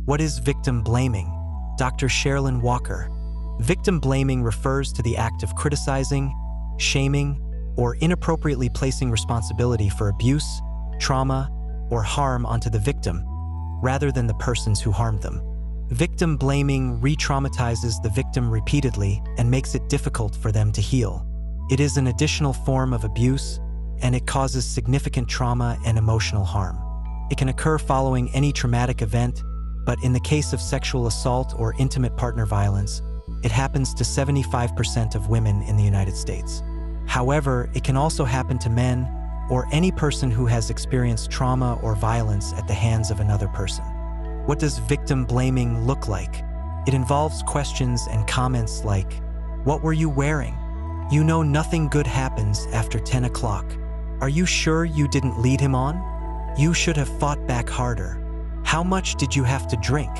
What is victim blaming? Dr. Sherilyn Walker. Victim blaming refers to the act of criticizing, shaming, or inappropriately placing responsibility for abuse, trauma, or harm onto the victim, rather than the persons who harmed them. Victim blaming re-traumatizes the victim repeatedly and makes it difficult for them to heal. It is an additional form of abuse, and it causes significant trauma and emotional harm. It can occur following any traumatic event, but in the case of sexual assault or intimate partner violence, it happens to 75% of women in the United States. However, it can also happen to men or any person who has experienced trauma or violence at the hands of another person. What does victim blaming look like? It involves questions and comments like, "What were you wearing? You know nothing good happens after 10 o'clock. Are you sure you didn't lead him on? You should have fought back harder. How much did you have to drink?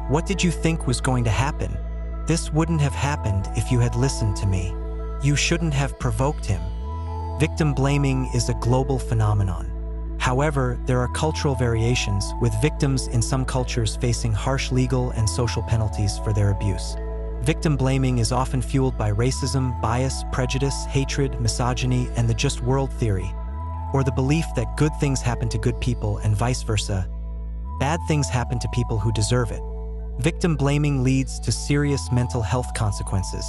What did you think was going to happen? This wouldn't have happened if you had listened to me. You shouldn't have provoked him." Victim blaming is a global phenomenon. However, there are cultural variations, with victims in some cultures facing harsh legal and social penalties for their abuse. Victim blaming is often fueled by racism, bias, prejudice, hatred, misogyny, and the just world theory, or the belief that good things happen to good people and vice versa. Bad things happen to people who deserve it. Victim blaming leads to serious mental health consequences,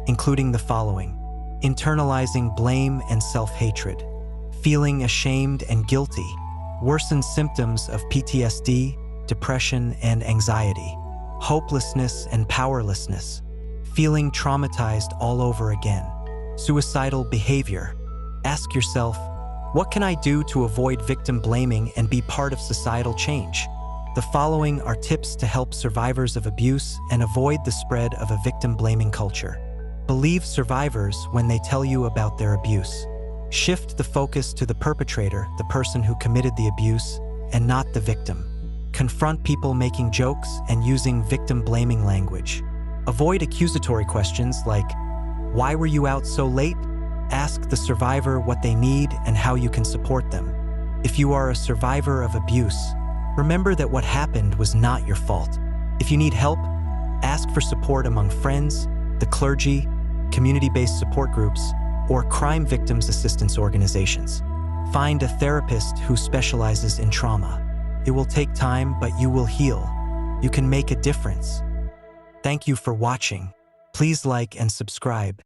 including the following: internalizing blame and self-hatred, feeling ashamed and guilty, worsened symptoms of PTSD, depression, and anxiety, hopelessness and powerlessness, feeling traumatized all over again, suicidal behavior. Ask yourself, what can I do to avoid victim blaming and be part of societal change? The following are tips to help survivors of abuse and avoid the spread of a victim blaming culture. Believe survivors when they tell you about their abuse. Shift the focus to the perpetrator, the person who committed the abuse, and not the victim. Confront people making jokes and using victim-blaming language. Avoid accusatory questions like, "Why were you out so late?" Ask the survivor what they need and how you can support them. If you are a survivor of abuse, remember that what happened was not your fault. If you need help, ask for support among friends, the clergy, community-based support groups, or crime victims assistance organizations. Find a therapist who specializes in trauma. It will take time, but you will heal. You can make a difference. Thank you for watching. Please like and subscribe.